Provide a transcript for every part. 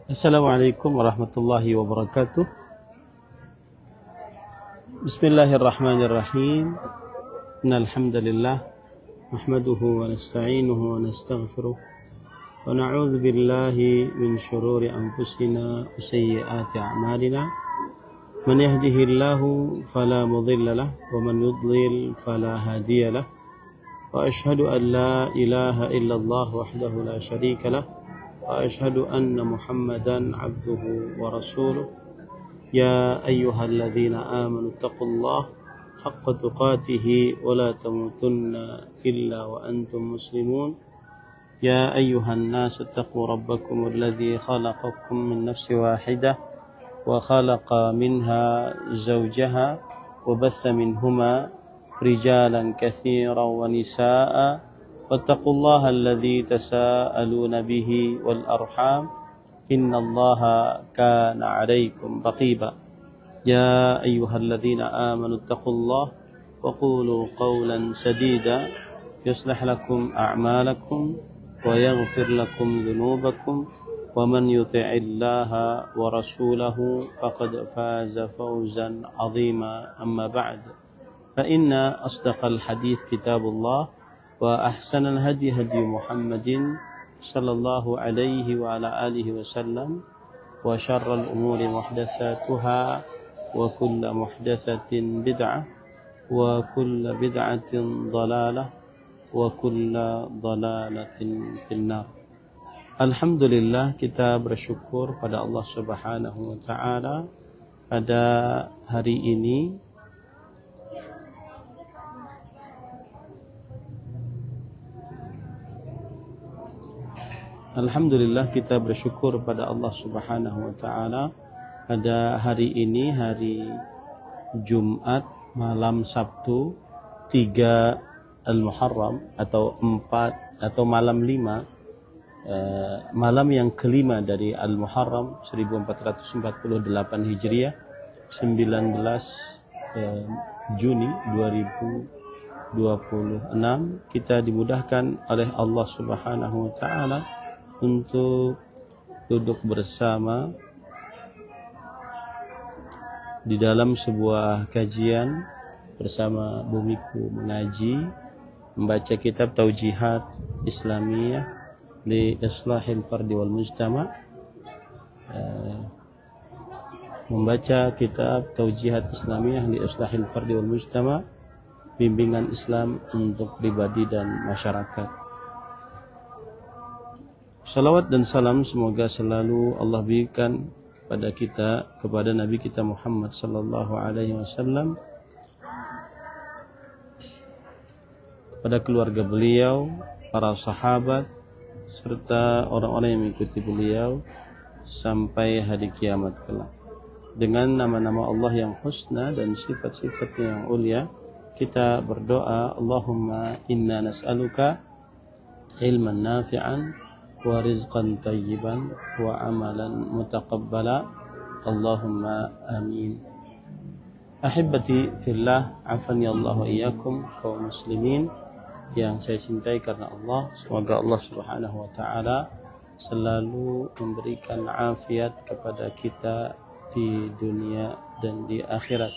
Assalamualaikum warahmatullahi wabarakatuh. Bismillahirrahmanirrahim. Innal hamdalillah nahmaduhu wa nasta'inuhu wa nastaghfiruh wa na'udzu billahi min shururi anfusina wa sayyiati a'malina. Man yahdihillahu fala mudilla lahu wa man yudlil fala hadiya lahu. Wa ashhadu an la ilaha illallah wahdahu la syarika lahu وأشهد أن محمدا عبده ورسوله يا أيها الذين آمنوا اتقوا الله حق تقاته ولا تموتن إلا وأنتم مسلمون يا أيها الناس اتقوا ربكم الذي خلقكم من نفس واحدة وخلق منها زوجها وبث منهما رجالا كثيرا ونساء واتقوا الله الذي تساءلون به والأرحام إن الله كان عليكم رقيبا يا أيها الذين آمنوا اتقوا الله وقولوا قولا سديدا يصلح لكم أعمالكم ويغفر لكم ذنوبكم ومن يطع الله ورسوله فقد فاز فوزا عظيما أما بعد فإن أصدق الحديث كتاب الله وأحسن الهدي هدي محمد صلى الله عليه وعلى آله وسلم وشر الأمور محدثاتها وكل محدثة بدعة وكل بدعة ضلالة وكل ضلالة في النار. Alhamdulillah, kita bersyukur pada Allah Subhanahu wa taala pada hari ini Alhamdulillah, kita bersyukur pada Allah Subhanahu wa taala pada hari ini, hari Jumat malam Sabtu 3 Al-Muharram atau 4 atau malam 5, malam yang kelima dari Al-Muharram 1448 Hijriah, 19 Juni 2026. Kita dimudahkan oleh Allah Subhanahu wa taala untuk duduk bersama di dalam sebuah kajian bersama Bumiku mengaji, membaca kitab Taujihat Islamiyah li Islahil Fardi wal Mujtama, membaca kitab Taujihat Islamiyah li Islahil Fardi wal Mujtama, bimbingan Islam untuk pribadi dan masyarakat. Salawat dan salam semoga selalu Allah berikan pada kita, kepada Nabi kita Muhammad sallallahu alaihi wasallam, pada keluarga beliau, para sahabat, serta orang-orang yang mengikuti beliau sampai hari kiamat kelak. Dengan nama-nama Allah yang husna dan sifat-sifatnya yang ulia, kita berdoa, Allahumma inna nas'aluka ilman nafi'an wa rizqan tayyiban wa amalan mutaqabbala, Allahumma amin. Ahibati fillah, afani Allah wa iyyakum, kaum muslimin yang saya cintai karena Allah, semoga Allah Subhanahu wa taala selalu memberikan afiat kepada kita di dunia dan di akhirat.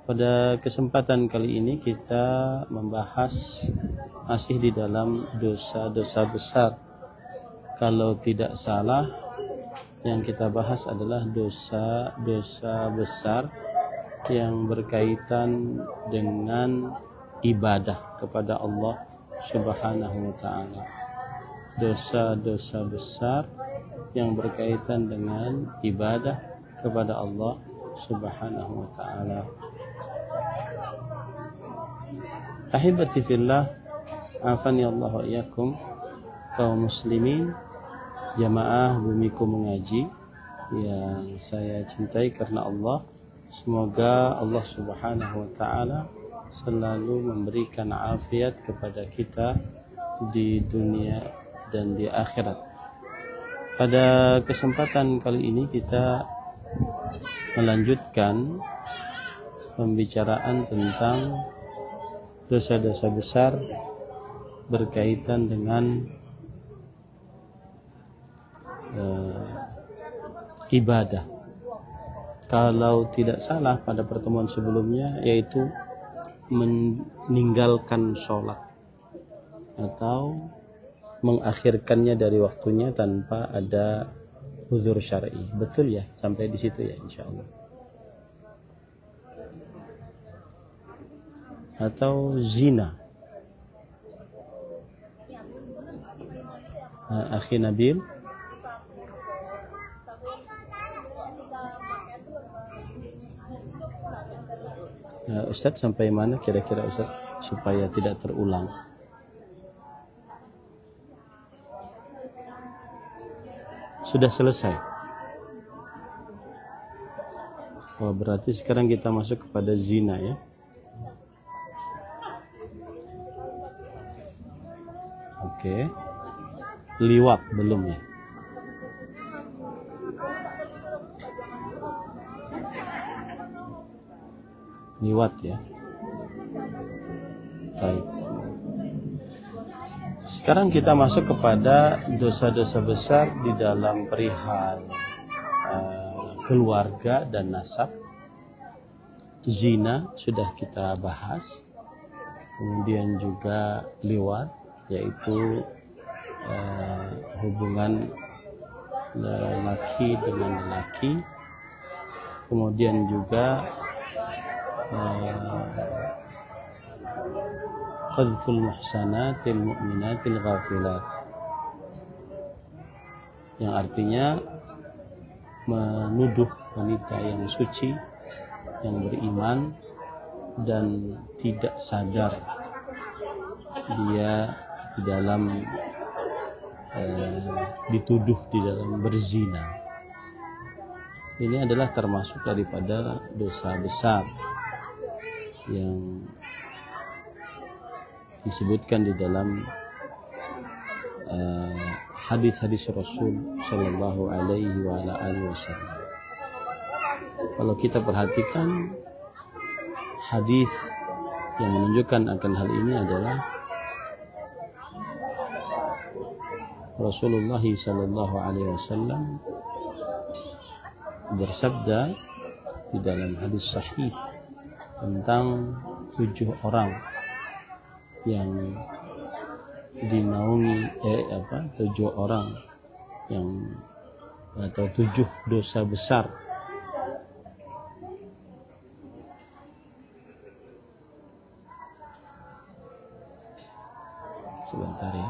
Pada kesempatan kali ini kita membahas masih di dalam dosa-dosa besar. Kalau tidak salah, yang kita bahas adalah dosa-dosa besar yang berkaitan dengan ibadah kepada Allah Subhanahu wa taala. Dosa-dosa besar yang berkaitan dengan ibadah kepada Allah Subhanahu wa taala. Ahibati fillah, afani Allah wa iyyakum, kaum muslimin, jamaah Bumiku mengaji yang saya cintai karena Allah, semoga Allah Subhanahu wa taala selalu memberikan afiat kepada kita di dunia dan di akhirat. Pada kesempatan kali ini kita melanjutkan pembicaraan tentang dosa-dosa besar berkaitan dengan ibadah. Kalau tidak salah pada pertemuan sebelumnya, yaitu meninggalkan sholat atau mengakhirkannya dari waktunya tanpa ada uzur syar'i. Betul ya, sampai di situ ya insya Allah. Atau zina. Akhi Nabil, Ustadz sampai mana kira-kira Ustadz supaya tidak terulang? Sudah selesai. Oh, berarti sekarang kita masuk kepada zina ya. Oke. Liwat belum ya? Liwat ya. Baik. Sekarang kita masuk kepada dosa-dosa besar di dalam perihal keluarga dan nasab. Zina sudah kita bahas. Kemudian juga liwat, yaitu hubungan lelaki dengan lelaki. Kemudian juga qadful muhsanatil mu'minatil ghafilat, yang artinya menuduh wanita yang suci, yang beriman dan tidak sadar dia di dalam dituduh di dalam berzina. Ini adalah termasuk daripada dosa besar yang disebutkan di dalam hadis-hadis Rasul Shallallahu Alaihi Wasallam. Kalau kita perhatikan hadis yang menunjukkan akan hal ini adalah Rasulullah Shallallahu Alaihi Wasallam bersabda di dalam hadis sahih tentang 7 orang yang dinaungi 7 orang yang atau 7 dosa besar sebentar ya.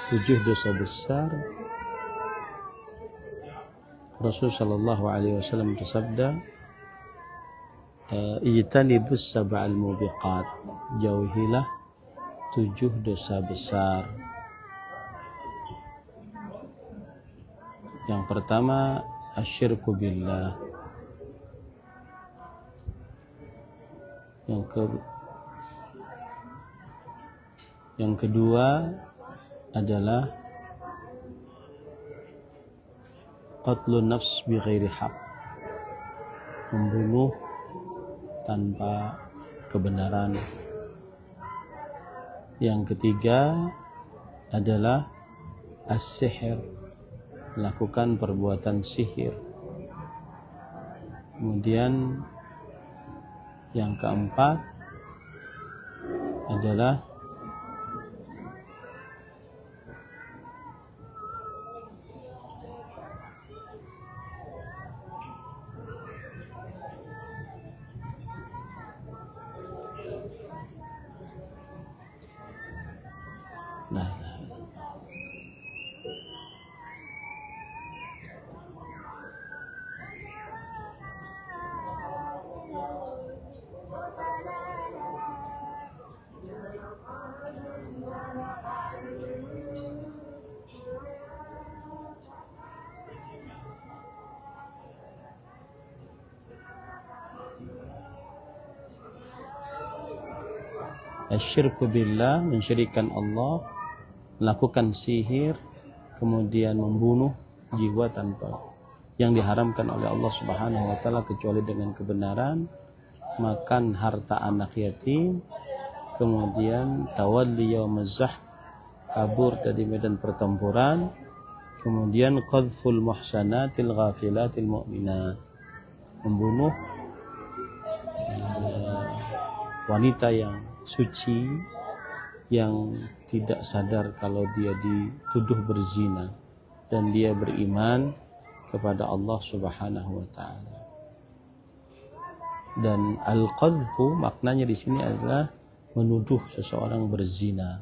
Tujuh dosa besar. Rasul Shallallahu Alaihi Wasallam bersabda, ijtanibus sab'al mubiqat, jauhilah 7 dosa besar. Yang pertama asyirku billah, yang kedua adalah qatlun nafs bi ghairi haq, membunuh tanpa kebenaran. Yang ketiga adalah as-sihir, melakukan perbuatan sihir. Kemudian yang keempat adalah asyirku billah, mensyirikan Allah, melakukan sihir, kemudian membunuh jiwa tanpa yang diharamkan oleh Allah Subhanahu wa taala kecuali dengan kebenaran, makan harta anak yatim, kemudian tawalli yaumaz zahf, kabur dari medan pertempuran, kemudian qadful muhsanatil ghafilatil mu'minat, membunuh wanita yang suci yang tidak sadar kalau dia dituduh berzina dan dia beriman kepada Allah Subhanahu wa taala. Dan al-qadhfu maknanya di sini adalah menuduh seseorang berzina.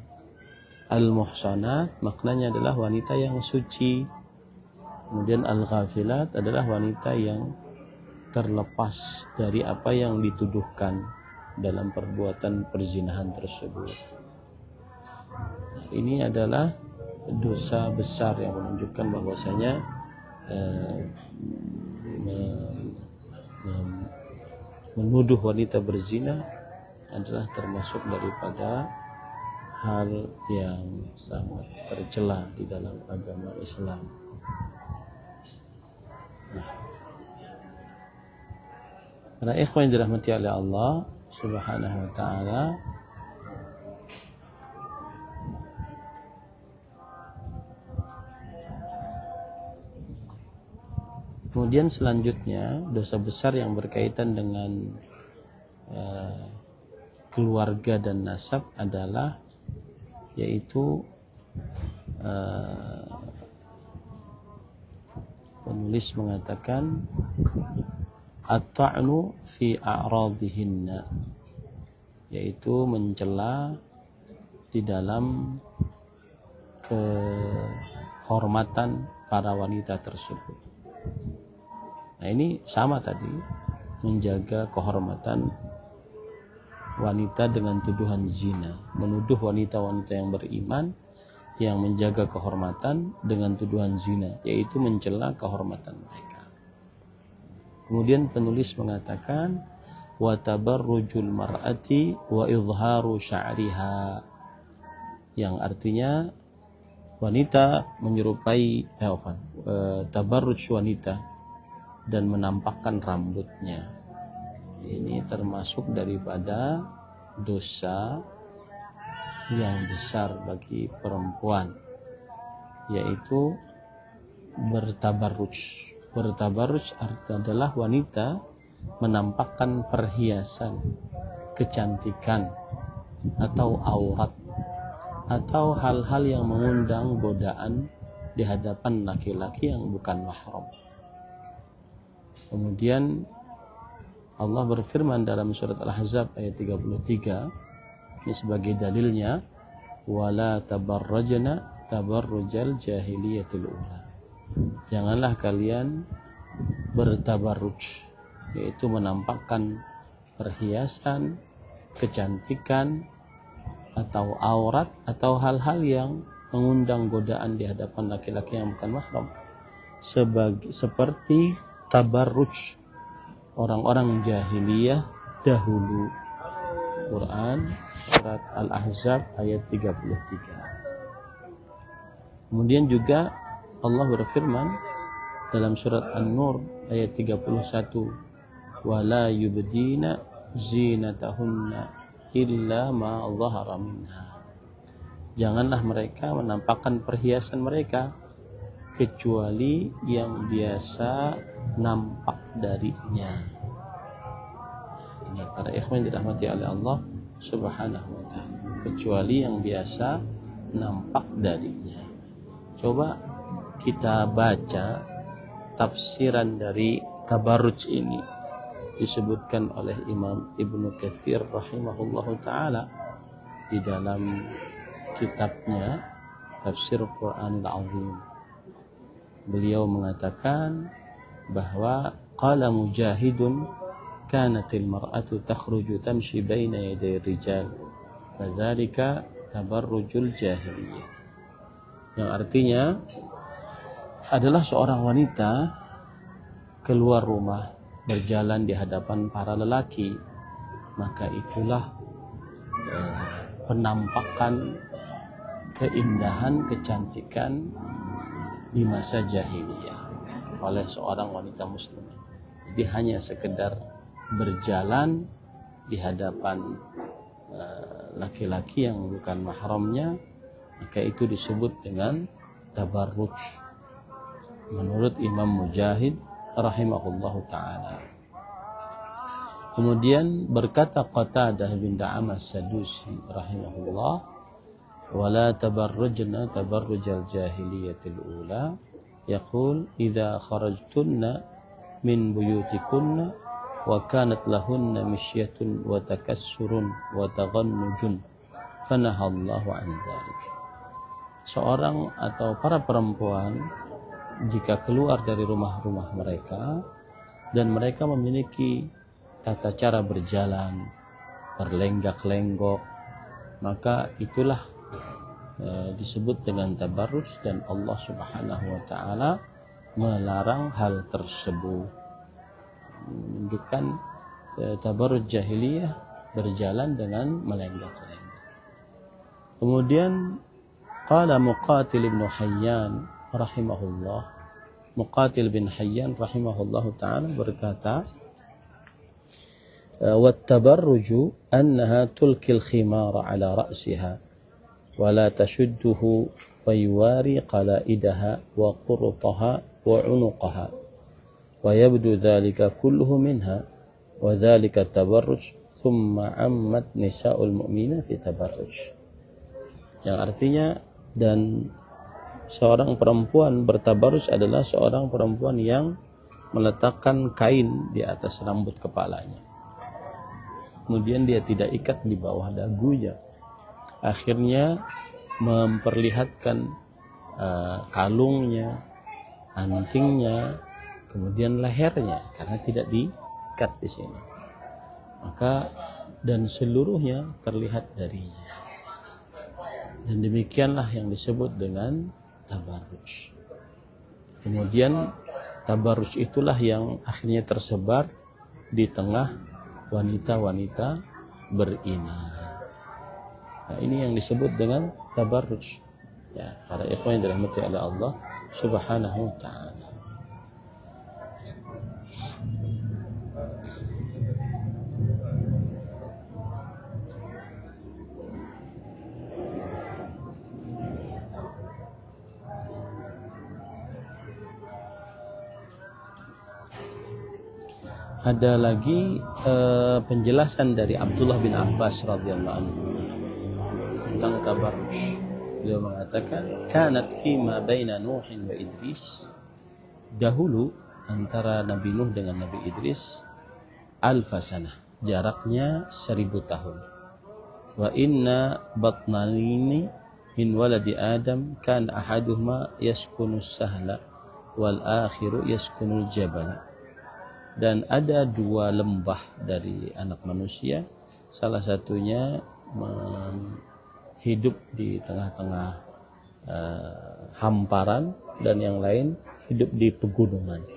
Al-muhsanat maknanya adalah wanita yang suci. Kemudian al-ghafilat adalah wanita yang terlepas dari apa yang dituduhkan dalam perbuatan perzinahan tersebut. Ini adalah dosa besar yang menunjukkan bahwasanya menuduh wanita berzina adalah termasuk daripada hal yang sangat tercela di dalam agama Islam. Para ikhwan yang dirahmati oleh Allah Subhanahu wa taala, kemudian selanjutnya dosa besar yang berkaitan dengan keluarga dan nasab adalah yaitu penulis mengatakan at-ta'nu fi a'radihinna, yaitu mencela di dalam kehormatan para wanita tersebut. Nah, ini sama tadi, menjaga kehormatan wanita dengan tuduhan zina, menuduh wanita-wanita yang beriman yang menjaga kehormatan dengan tuduhan zina, yaitu mencela kehormatan mereka. Kemudian penulis mengatakan wa tabarrujul mar'ati wa izharu sya'riha, yang artinya wanita menyerupai tabarruj wanita dan menampakkan rambutnya. Ini termasuk daripada dosa yang besar bagi perempuan, yaitu bertabarruj. Bertabarruj adalah wanita menampakkan perhiasan, kecantikan, atau aurat, atau hal-hal yang mengundang godaan di hadapan laki-laki yang bukan mahram. Kemudian Allah berfirman dalam surat Al-Ahzab ayat 33, ini sebagai dalilnya, wala tabarrajna tabarrujal jahiliyatil ula, janganlah kalian bertabarruj, yaitu menampakkan perhiasan, kecantikan, atau aurat, atau hal-hal yang mengundang godaan di hadapan laki-laki yang bukan mahram, seperti tabarruj orang-orang jahiliyah dahulu. Quran surat Al-Ahzab ayat 33. Kemudian juga Allah berfirman dalam surat An-Nur ayat 31, wala yubdina zinatahunna illa ma dhahara minha, janganlah mereka menampakkan perhiasan mereka kecuali yang biasa nampak darinya. Ini para ikhwan dirahmati oleh Allah Subhanahu wa taala, kecuali yang biasa nampak darinya. Coba kita baca tafsiran dari tabarruj ini, disebutkan oleh Imam Ibnu Katsir rahimahullahu taala di dalam kitabnya Tafsir Quranil Azim. Beliau mengatakan bahwa qala Mujahidun kanatil mar'atu takhruju tamshi baina yaday rijal fadzalika tabarrujul jahiliyah, yang artinya adalah seorang wanita keluar rumah berjalan di hadapan para lelaki, maka itulah penampakan keindahan, kecantikan di masa jahiliyah oleh seorang wanita muslimah. Jadi hanya sekedar berjalan di hadapan laki-laki yang bukan mahramnya, maka itu disebut dengan tabarruj menurut Imam Mujahid rahimahullahu ta'ala. Kemudian berkata Qatadah bin Da'amah As-Sadusi rahimahullah, wala tabarrujna tabarrujal jahiliyatil ula, yaqul idza kharajtunna min buyutikunna wa kanat lahunna misyatun wa takassurun wa taghannujun fanahallahu an dzalik. Seorang atau para perempuan jika keluar dari rumah-rumah mereka dan mereka memiliki tata cara berjalan berlenggak-lenggok, maka itulah disebut dengan tabarruj, dan Allah Subhanahu wa taala melarang hal tersebut, menunjukkan tabarruj jahiliyah berjalan dengan melenggak-lenggak. Kemudian qala Muqatil bin Hayyan rahimahullah, Muqatil bin Hayyan rahimahullahu taala berkata, wattabarruju annaha tulkil khimara ala ra'siha wa la tashudduhu fayuwari qalaidaha wa qurutaha wa unuqaha wa yabdu dhalika kulluhu minha wa dhalika tabarruj thumma ammat nisa'ul mu'mina fi tabarruj. Yang artinya, dan seorang perempuan bertabarruj adalah seorang perempuan yang meletakkan kain di atas rambut kepalanya, kemudian dia tidak ikat di bawah dagunya, akhirnya memperlihatkan kalungnya, antingnya, kemudian lehernya karena tidak diikat di sini, maka dan seluruhnya terlihat darinya. Dan demikianlah yang disebut dengan tabarruj. Kemudian tabarruj itulah yang akhirnya tersebar di tengah wanita-wanita beriman. Nah, ini yang disebut dengan tabarruj. Ya, para ikhwan yang dirahmati oleh Allah Subhanahu wa taala. Ada lagi penjelasan dari Abdullah bin Abbas radhiyallahu anhu tentang tabarruj. Beliau mengatakan, kanat fima baina Nuhin wa Idris, dahulu antara Nabi Nuh dengan Nabi Idris alfasanah, jaraknya 1000 tahun. Wa inna batnalini min waladi Adam kan ahaduhuma yaskunus sahla wal akhiru yaskunul jabal. Dan ada 2 lembah dari anak manusia, salah satunya hidup di tengah-tengah hamparan dan yang lain hidup di pegunungan.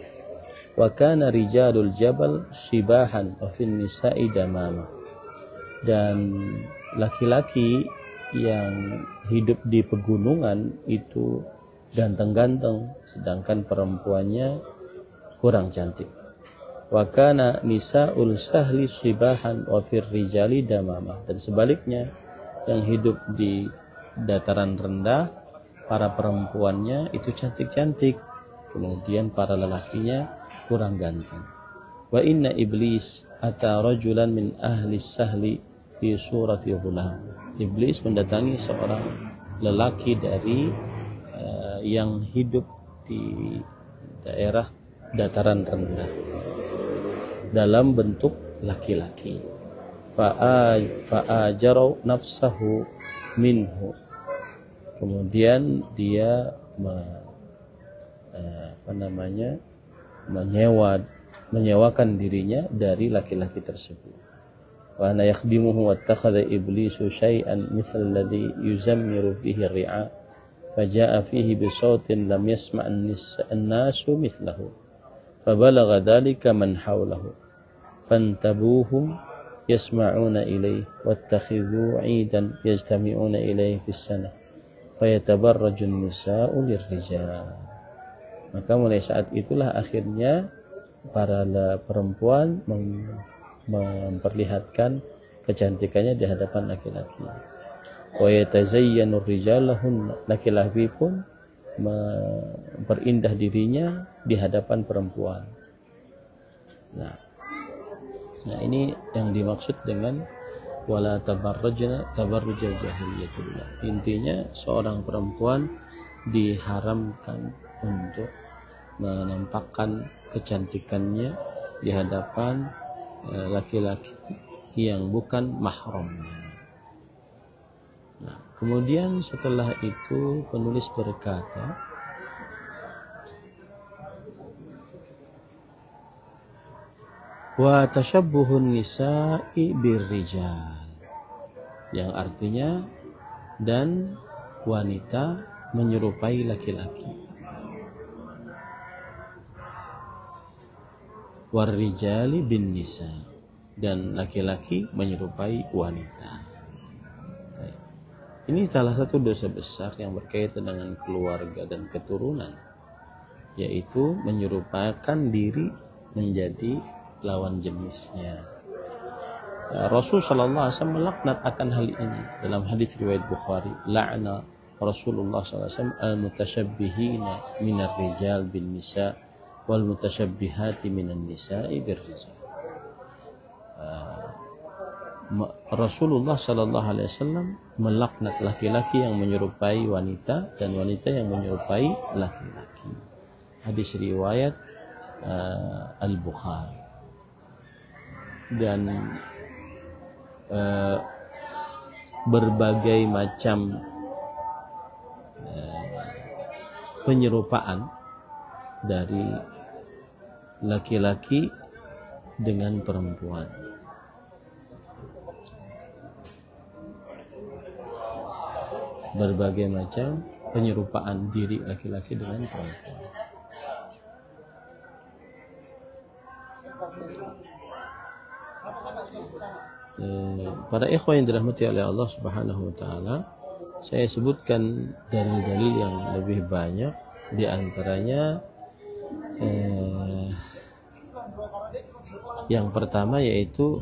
Wa kana rijalul jabal sibahan wa fin nisa'i damama. Dan laki-laki yang hidup di pegunungan itu ganteng-ganteng, sedangkan perempuannya kurang cantik. Wa kana nisa'ul sahli sibahan wa fir rijali damama. Dan sebaliknya, yang hidup di dataran rendah, para perempuannya itu cantik-cantik, kemudian para lelakinya kurang ganteng. Wa inna iblis ata rajulan min ahli sahli fi surati ghulam. Iblis mendatangi seorang lelaki dari yang hidup di daerah dataran rendah dalam bentuk laki-laki. Fa'ajaru nafsahu minhu. Kemudian dia menyewakan dirinya dari laki-laki tersebut. Wa ana yakhdimuhu wattakhadha iblisu syai'an mithla alladhi yuzammiru fihi ar-ri'a faja'a fihi bisautin lam yasma' an-nasu mithlahu fabalagha dhalika man hawlahu fantabuhum yasma'una ilayhi wattakhidhu 'idan yajtami'una ilayhi fis sanah fayatabarrajun nisa'u lirrijal. Maka mulai saat itulah akhirnya para perempuan memperlihatkan kecantikannya di hadapan laki-laki. Wa yatazayyanu rijal lahun, laki-laki pun memperindah dirinya di hadapan perempuan. Nah, ini yang dimaksud dengan wala tabarrujna tabarrujal jahiliyatul. Intinya seorang perempuan diharamkan untuk menampakkan kecantikannya di hadapan laki-laki yang bukan mahramnya. Nah, kemudian setelah itu penulis berkata, wa tashabbuhun nisa'i birrijal, yang artinya dan wanita menyerupai laki-laki. Warrijali bin nisa, dan laki-laki menyerupai wanita. Ini salah satu dosa besar yang berkaitan dengan keluarga dan keturunan, yaitu menyerupakan diri menjadi lawan jenisnya. Rasul sallallahu alaihi wasallam melaknat akan hal ini dalam hadis riwayat Bukhari, la'na Rasulullah sallallahu alaihi wasallam al-mutasyabbihina minar rijal bin nisa wal mutasyabbihati minan nisa'i bir rijal. Rasulullah sallallahu alaihi wasallam melaknat laki-laki yang menyerupai wanita dan wanita yang menyerupai laki-laki. Hadis riwayat Al-Bukhari. Dan berbagai macam penyerupaan dari laki-laki dengan perempuan. Berbagai macam penyerupaan diri laki-laki dengan perempuan. Para ikhwan yang dirahmati oleh Allah Subhanahu wa taala, saya sebutkan dalil-dalil yang lebih banyak, di antaranya yang pertama yaitu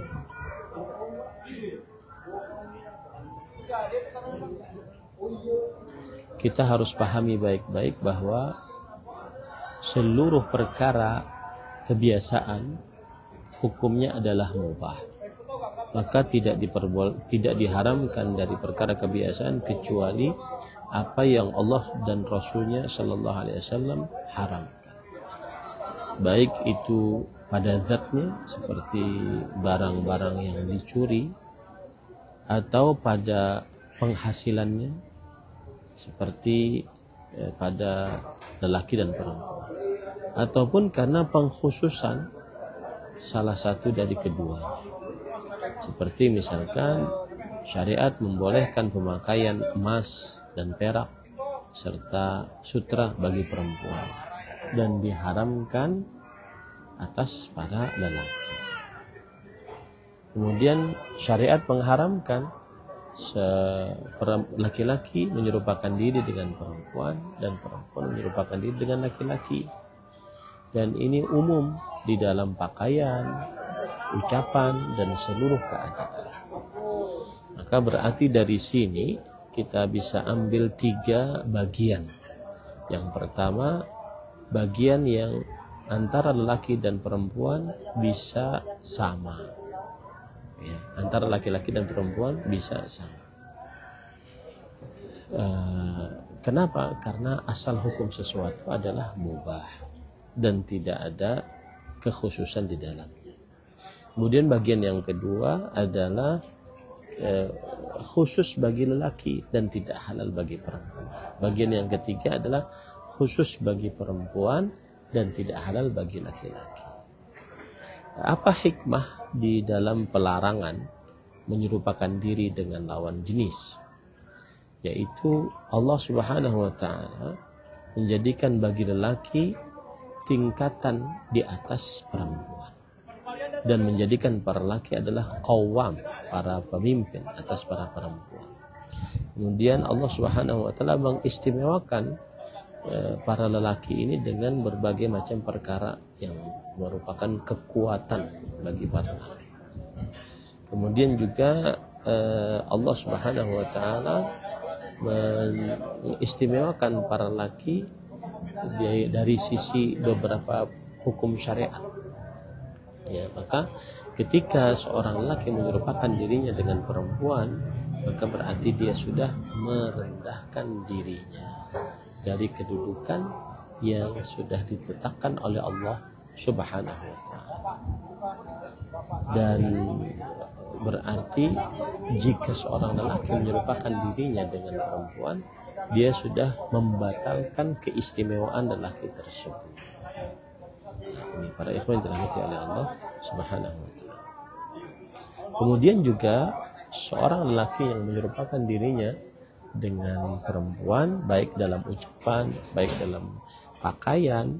kita harus pahami baik-baik bahwa seluruh perkara kebiasaan hukumnya adalah mubah. Maka tidak diharamkan dari perkara kebiasaan kecuali apa yang Allah dan Rasulnya Sallallahu Alaihi Wasallam haramkan. Baik itu pada zatnya seperti barang-barang yang dicuri, atau pada penghasilannya seperti pada lelaki dan perempuan, ataupun karena pengkhususan salah satu dari kedua. Seperti misalkan syariat membolehkan pemakaian emas dan perak serta sutra bagi perempuan dan diharamkan atas para lelaki. Kemudian syariat mengharamkan laki-laki menyerupakan diri dengan perempuan dan perempuan menyerupakan diri dengan laki-laki. Dan ini umum di dalam pakaian, ucapan, dan seluruh keadaan. Maka berarti dari sini kita bisa ambil 3 bagian. Yang pertama, bagian yang antara lelaki dan perempuan bisa sama. Ya, antara laki-laki dan perempuan bisa sama. Kenapa? Karena asal hukum sesuatu adalah mubah dan tidak ada kekhususan di dalamnya. Kemudian bagian yang kedua adalah khusus bagi lelaki dan tidak halal bagi perempuan. Bagian yang ketiga adalah khusus bagi perempuan dan tidak halal bagi laki-laki. Apa hikmah di dalam pelarangan menyerupakan diri dengan lawan jenis? Yaitu Allah Subhanahu wa taala menjadikan bagi lelaki tingkatan di atas perempuan dan menjadikan para laki adalah qawwam, para pemimpin atas para perempuan. Kemudian Allah Subhanahu wa taala mengistimewakan para lelaki ini dengan berbagai macam perkara yang merupakan kekuatan bagi para lelaki. Kemudian juga Allah Subhanahu wa taala mengistimewakan para lelaki dari sisi beberapa hukum syariat. Ya, maka ketika seorang lelaki menyerupakan dirinya dengan perempuan, maka berarti dia sudah merendahkan dirinya dari kedudukan yang sudah ditetapkan oleh Allah Subhanahu wa taala. Dan berarti jika seorang lelaki menyerupakan dirinya dengan perempuan, dia sudah membatalkan keistimewaan lelaki tersebut. Ini para ikhwan dirahmati oleh Allah Subhanahu wa taala. Kemudian juga seorang lelaki yang menyerupakan dirinya dengan perempuan, baik dalam ucapan, baik dalam pakaian,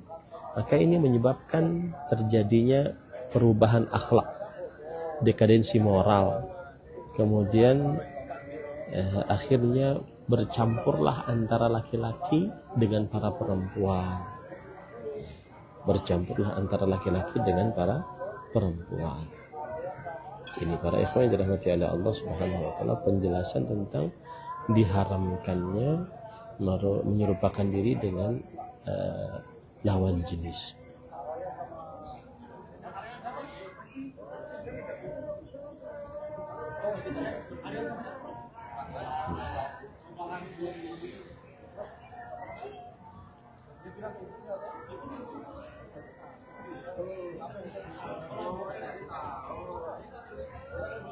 maka ini menyebabkan terjadinya perubahan akhlak, dekadensi moral. Kemudian akhirnya bercampurlah antara laki-laki dengan para perempuan. Bercampurlah antara laki-laki dengan para perempuan. Ini para ikhwan yang dirahmati oleh Allah Subhanahu wa taala, penjelasan tentang diharamkannya menyerupakan diri dengan lawan jenis.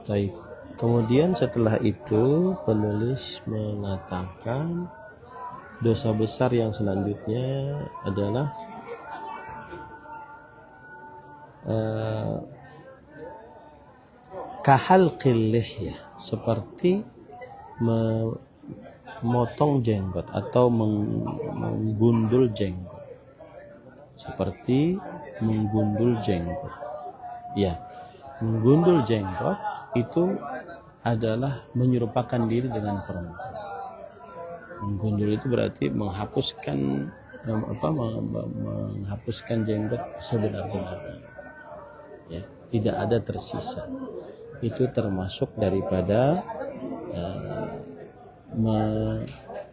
Baik. Kemudian setelah itu penulis mengatakan dosa besar yang selanjutnya adalah kahalqil lihyah, seperti memotong jenggot atau menggundul jenggot. Seperti menggundul jenggot. Ya, menggundul jenggot itu adalah menyerupakan diri dengan perempuan. Menggundul itu berarti menghapuskan menghapuskan jenggot sebenar-benarnya. Ya, tidak ada tersisa. Itu termasuk daripada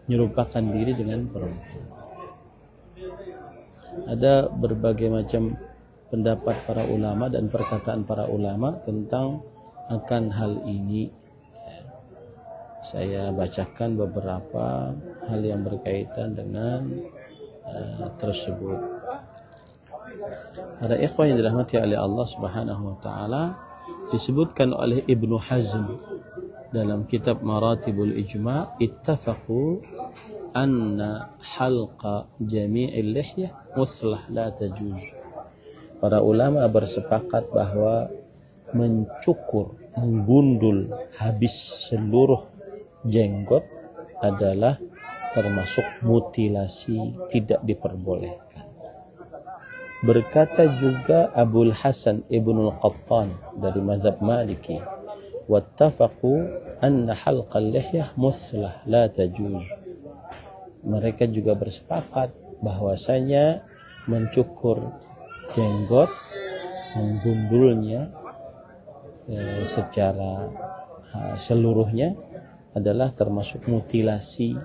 menyerupakan diri dengan perempuan. Ada berbagai macam pendapat para ulama dan perkataan para ulama tentang akan hal ini. Saya bacakan beberapa hal yang berkaitan dengan tersebut. Para ikhwan yang dirahmati oleh Allah Subhanahu wa taala, disebutkan oleh Ibnu Hazm dalam kitab Maratibul Ijma', ittafaqu anna halqa jami'il lihyah muthlah la tajuz. Para ulama bersepakat bahwa mencukur, menggundul habis seluruh jenggot adalah termasuk mutilasi, tidak diperbolehkan. Berkata juga Abul Hasan Ibnul Qattan dari mazhab Maliki, wattafaqu anna halqal lihyah muthlah la tajuz. Mereka juga bersepakat bahwasanya mencukur jenggot, menggundulnya secara seluruhnya adalah termasuk mutilasi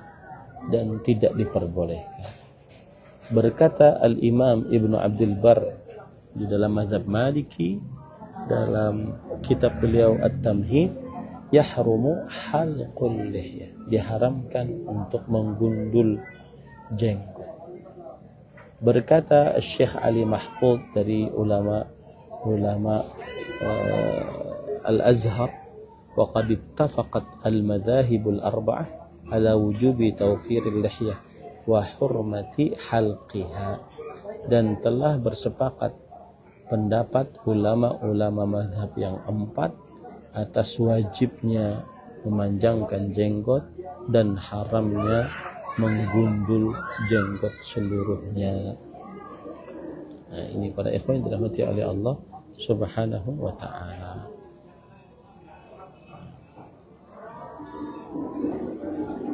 dan tidak diperbolehkan. Berkata Al-Imam Ibnu Abdul Bar di dalam mazhab Maliki dalam kitab beliau At-Tamhid, yahrumu halqul lihyah, diharamkan untuk menggundul jenggot. Berkata Syekh Ali Mahfuz dari ulama Al-Azhar, wa qad ittafaqat al-madhahib al-arba'ah ala wujubi tawfir al-lihyah wa hurmati halqiha, dan telah bersepakat pendapat ulama-ulama mazhab yang empat atas wajibnya memanjangkan jenggot dan haramnya menggundul jenggot seluruhnya. Nah, ini para ikhwan yang dirahmati oleh Allah Subhanahu wa ta'ala.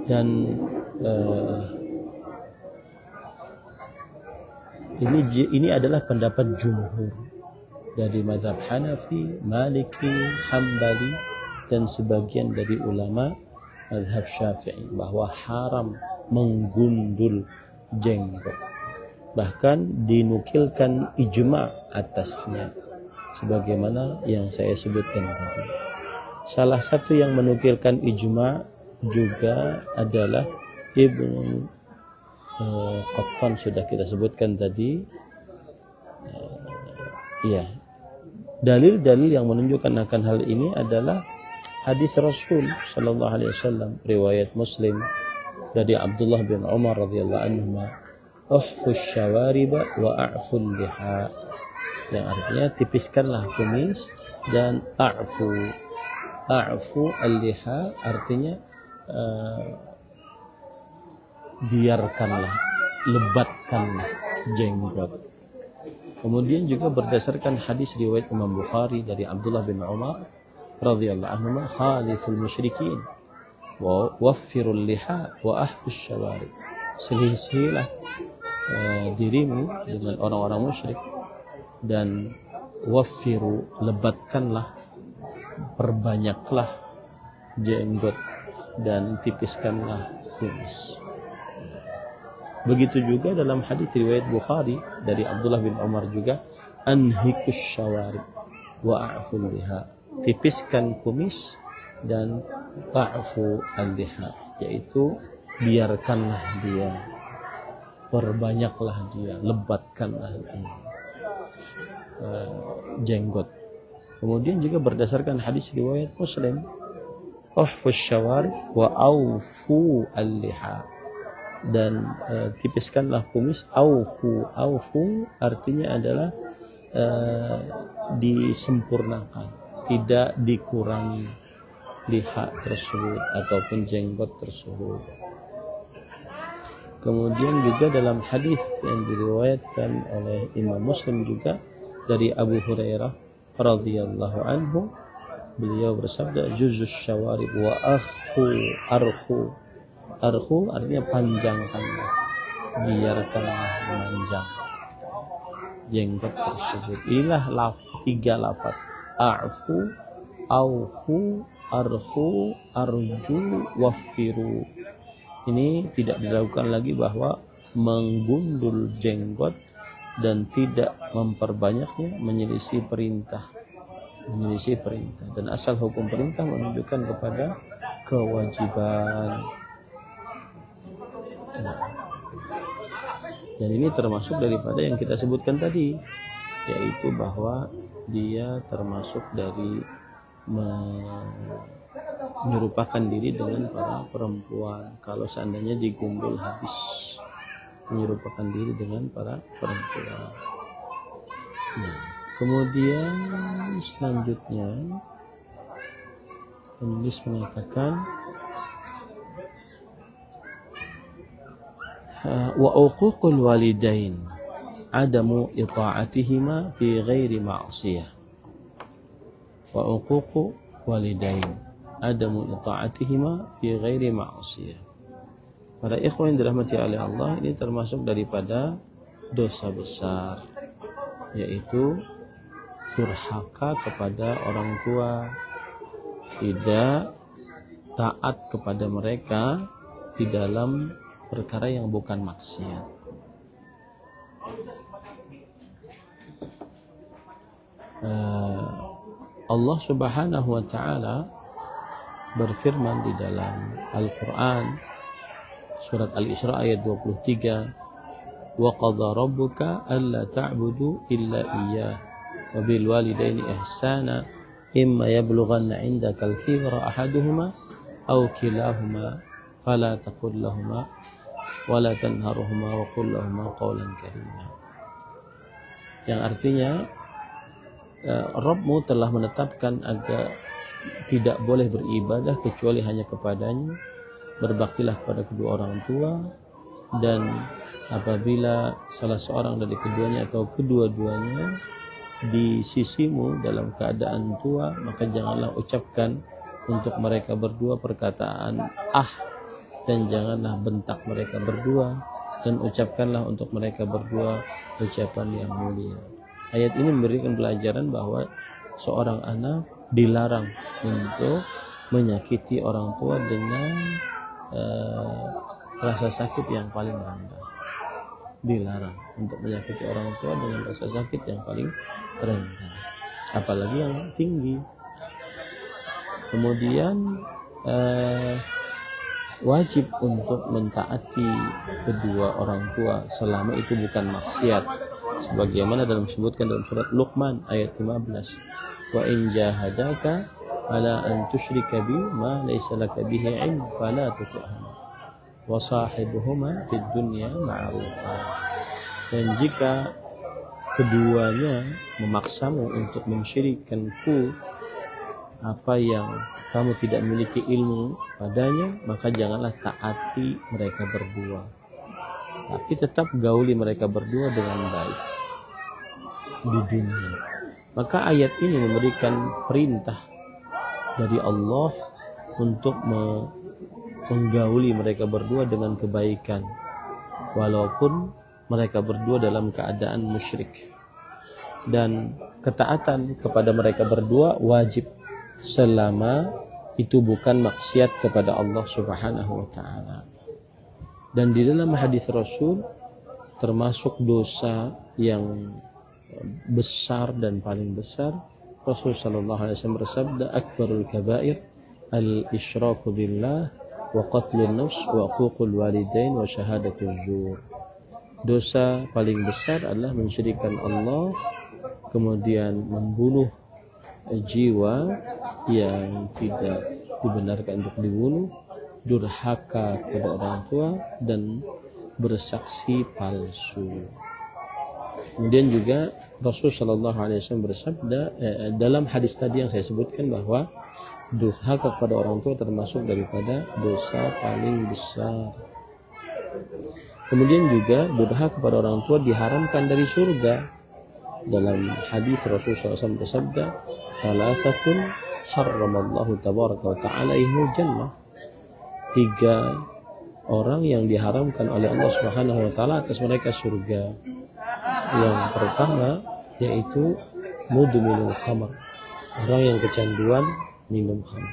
Dan ini adalah pendapat jumhur dari mazhab Hanafi, Maliki, Hambali, dan sebagian dari ulama mazhab Syafi'i bahwa haram menggundul jenggot. Bahkan dinukilkan ijma atasnya sebagaimana yang saya sebutkan tadi. Salah satu yang menukilkan ijma juga adalah Ibnu Qattan, sudah kita sebutkan tadi. Ya, dalil-dalil yang menunjukkan akan hal ini adalah hadis Rasul sallallahu alaihi wasallam riwayat Muslim dari Abdullah bin Umar radhiyallahu anhu, "Uhfus syawariba wa a'ful liha." Yang artinya tipiskanlah kumis dan a'fu al-liha artinya biarkanlah, lebatkanlah jenggot. Kemudian juga berdasarkan hadis riwayat Imam Bukhari dari Abdullah bin Umar radhiyallahu anhu, "Khaliful musyrikin wa waffirul liha wa ahfus syawari." Selisihilah dirimu dengan orang-orang musyrik dan waffiru, lebatkanlah, perbanyaklah jenggot dan tipiskanlah kumis. Begitu juga dalam hadis riwayat Bukhari dari Abdullah bin Umar juga, "Anhikus syawari wa a'ful liha." Tipiskan kumis dan ta'fu al-liha, yaitu biarkanlah dia, perbanyaklah dia, lebatkanlah dia jenggot. Kemudian juga berdasarkan hadis riwayat Muslim, "Uhfus syawari wa awfu al-liha." Dan tipiskanlah kumis. Awfu artinya adalah disempurnakan, tidak dikurangi liha tersebut ataupun jenggot tersebut. Kemudian juga dalam hadis yang diriwayatkan oleh Imam Muslim juga dari Abu Hurairah radhiyallahu anhu, beliau bersabda, "Juzus syawarib wa arhu." Arhu artinya panjangkanlah, biarkanlah memanjang jenggot tersebut. Inilah tiga lafaz: a'fu, aufu, arhu, arju, waffiru. Ini tidak dilakukan lagi bahwa menggundul jenggot dan tidak memperbanyaknya menyelisih perintah. Dan asal hukum perintah menunjukkan kepada kewajiban. Dan ini termasuk daripada yang kita sebutkan tadi, yaitu bahwa dia termasuk dari menyerupakan diri dengan para perempuan. Kalau seandainya digundul habis, menyerupakan diri dengan para perempuan. Nah, kemudian selanjutnya penulis mengatakan, wa uququl walidain adamu ita'atihima fi ghairi ma'siyah. Wa uququ walidain adamu ita'atihima fi ghairi ma'siyah. Para ikhwan yang dirahmati oleh Allah, ini termasuk daripada dosa besar, yaitu durhaka kepada orang tua, tidak taat kepada mereka di dalam perkara yang bukan maksiat. Allah Subhanahu wa ta'ala berfirman di dalam Al-Quran surat Al-Isra ayat 23, wa qadha rabbuka alla ta'budu illa iyyah wa bil walidaini ihsana imma yablughanna 'indaka al-kibra ahaduhuma aw kilahuma fala taqul lahumā wa la tanharhumā wa qul lahumā qawlan karīmā. Yang artinya Rabbmu telah menetapkan agar tidak boleh beribadah kecuali hanya kepadanya, berbaktilah kepada kedua orang tua, dan apabila salah seorang dari keduanya atau kedua-duanya di sisimu dalam keadaan tua, maka janganlah ucapkan untuk mereka berdua perkataan dan janganlah bentak mereka berdua, dan ucapkanlah untuk mereka berdua ucapan yang mulia. Ayat ini memberikan pelajaran bahwa seorang anak dilarang untuk menyakiti orang tua dengan rasa sakit yang paling rendah. Dilarang untuk menyakiti orang tua dengan rasa sakit yang paling rendah, apalagi yang tinggi. Kemudian wajib untuk mentaati kedua orang tua selama itu bukan maksiat, sebagaimana disebutkan dalam surat Luqman ayat 15, wa in jahadaka ala an tusyrika bi ma laysa laka bihi ilm fala tuti'huma wa sahibuhuma fid dunya ma'rufa. Dan jika keduanya memaksamu untuk mensyirikkanku apa yang kamu tidak memiliki ilmu padanya, maka janganlah taati mereka berdua, tapi tetap gauli mereka berdua dengan baik di dunia. Maka ayat ini memberikan perintah dari Allah untuk menggauli mereka berdua dengan kebaikan, walaupun mereka berdua dalam keadaan musyrik. Dan ketaatan kepada mereka berdua wajib selama itu bukan maksiat kepada Allah Subhanahu wa taala. Dan di dalam hadis Rasul termasuk dosa yang besar dan paling besar, Rasul sallallahu alaihi wasallam bersabda, akbarul kabair al-isyraku billah wa qatlun nafs wa uququl walidain wa syahadatul zur. Dosa paling besar adalah mensyirikkan Allah, kemudian membunuh jiwa yang tidak dibenarkan untuk dibunuh, durhaka kepada orang tua, dan bersaksi palsu. Kemudian juga Rasul Shallallahu Alaihi Wasallam bersabda dalam hadis tadi yang saya sebutkan bahwa durhaka kepada orang tua termasuk daripada dosa paling besar. Kemudian juga durhaka kepada orang tua diharamkan dari surga. Dalam hadis Rasulullah SAW bersabda, "Salasatun harramallahu tabaraka wa ta'ala ihul jannah." 3 orang yang diharamkan oleh Allah Subhanahu wa taala atas mereka surga. Yang pertama yaitu mudminul khamr, orang yang kecanduan minum khamr.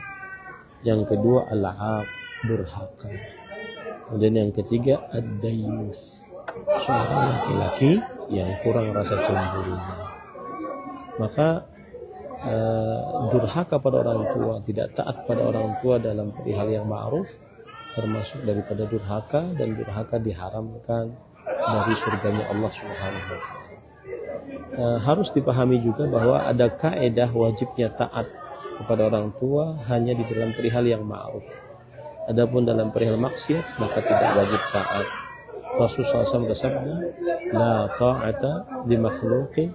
Yang kedua al-'aq, durhaka. Kemudian yang ketiga ad-dayyus, seorang laki-laki yang kurang rasa cemburunya. Maka durhaka pada orang tua, tidak taat pada orang tua dalam perihal yang ma'ruf termasuk daripada durhaka, dan durhaka diharamkan dari surganya Allah Subhanahu wa taala. Harus dipahami juga bahwa ada kaidah wajibnya taat kepada orang tua hanya di dalam perihal yang ma'ruf. Adapun dalam perihal maksiat maka tidak wajib taat. Rasulullah SAW bersabda, la ta'ata li makhluqin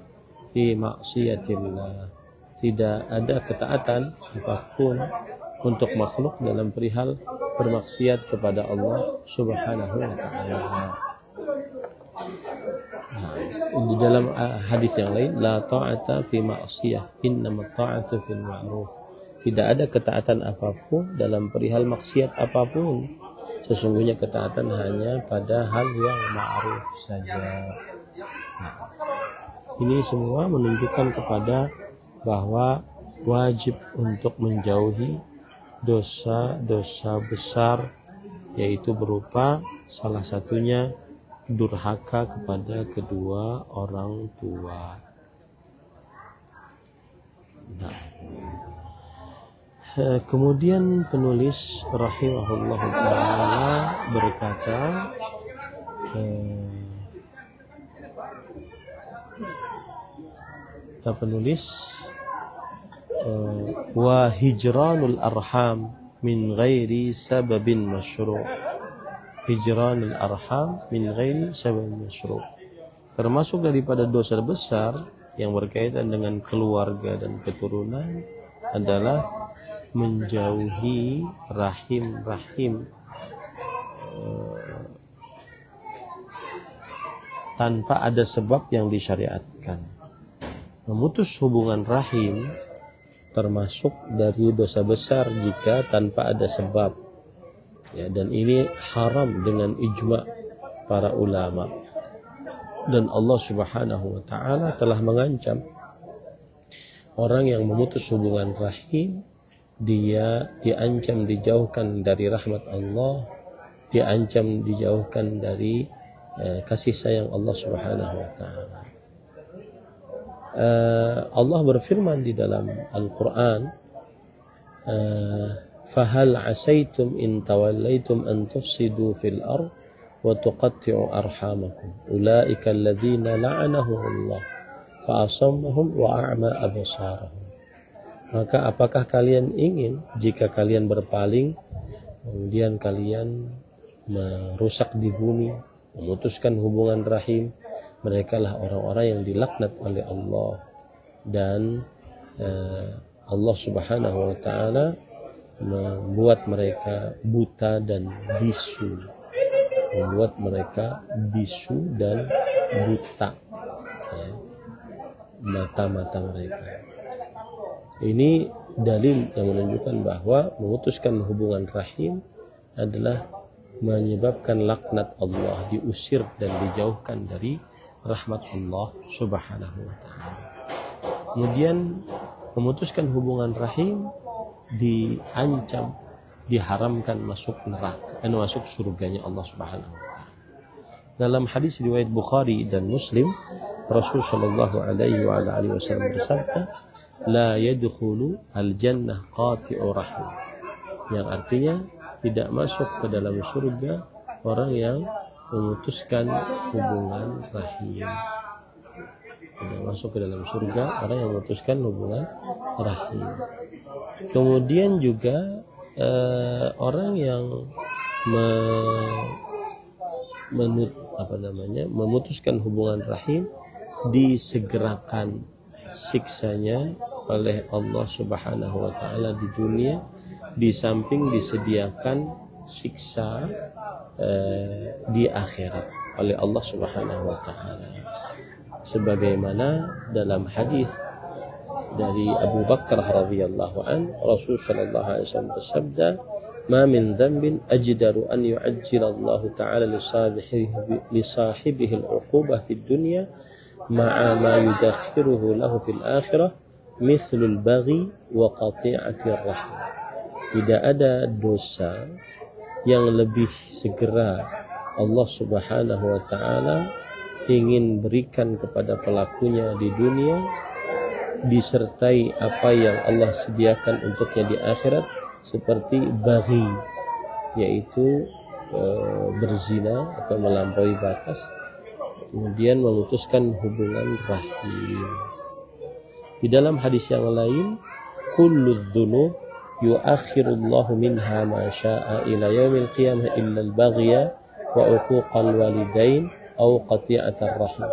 fi ma'siyatillah. Tidak ada ketaatan apapun untuk makhluk dalam perihal bermaksiat kepada Allah Subhanahu wa taala. Di dalam hadis yang lain, la ta'ata fi ma'siyah, innamat ta'atu fil ma'ruf. Tidak ada ketaatan apapun dalam perihal maksiat apapun. Sesungguhnya ketaatan hanya pada hal yang ma'ruf saja. Ini semua menunjukkan kepada bahwa wajib untuk menjauhi dosa-dosa besar, yaitu berupa salah satunya durhaka kepada kedua orang tua. Kemudian penulis rahimahullah ta'ala berkata, wa hijranul arham min ghairi sababin masyru'. Hijranul arham min ghairi sababin masyru', termasuk daripada dosa besar yang berkaitan dengan keluarga dan keturunan adalah menjauhi rahim-rahim tanpa ada sebab yang disyariatkan. Memutus hubungan rahim termasuk dari dosa besar jika tanpa ada sebab. Ya, dan ini haram dengan ijma' para ulama. Dan Allah Subhanahu wa taala telah mengancam orang yang memutus hubungan rahim, dia diancam dijauhkan dari rahmat Allah, diancam dijauhkan dari kasih sayang Allah Subhanahu wa taala. Allah berfirman di dalam Al-Qur'an, "Fahal asaitum in tawallaitum an tufsidu fil ard wa tuqatti'u arhamakum ulaika alladhina la'anahumullah fa asammahum wa a'ma absarahum." Maka apakah kalian ingin jika kalian berpaling kemudian kalian merusak di bumi, memutuskan hubungan rahim? Mereka lah orang-orang yang dilaknat oleh Allah, dan Allah Subhanahu wa taala membuat mereka buta dan bisu, membuat mereka bisu dan buta, ya, mata-mata mereka. Ini dalil yang menunjukkan bahwa memutuskan hubungan rahim adalah menyebabkan laknat Allah, diusir dan dijauhkan dari rahmat Allah Subhanahu wa taala. Kemudian memutuskan hubungan rahim diancam, diharamkan masuk neraka, masuk surganya Allah Subhanahu wa taala. Dalam hadis riwayat Bukhari dan Muslim, Rasul sallallahu alaihi wasallam bersabda, "La yadkhulu al-jannah qati'u rahim." Yang artinya tidak masuk ke dalam surga orang yang memutuskan hubungan rahim. Tidak masuk ke dalam surga orang yang memutuskan hubungan rahim. Kemudian juga orang yang memutuskan hubungan rahim disegerakan siksanya oleh Allah Subhanahu wa taala di dunia, di samping disediakan siksa di akhirat oleh Allah Subhanahu wa taala. Sebagaimana dalam hadis dari Abu Bakar radhiyallahu an, Rasul sallallahu alaihi wasallam bersabda, "Ma min dhanbin ajdaru an yu'ajjila Allah ta'ala li sahibihi al-'uqubah fid dunya ma'a ma yudakhiruhu lahu fil akhirah mithlul baghi wa qati'atir rahim." Tidak ada dosa yang lebih segera Allah Subhanahu wa taala ingin berikan kepada pelakunya di dunia disertai apa yang Allah sediakan untuknya di akhirat, seperti baghi, yaitu berzina atau melampaui batas, kemudian memutuskan hubungan rahim. Di dalam hadis yang lain, kullu dzunub yuakhirullahu minha ma syaa ila yaumil qiyamah illa al-baghya wa uquqal walidain aw qati'atar rahim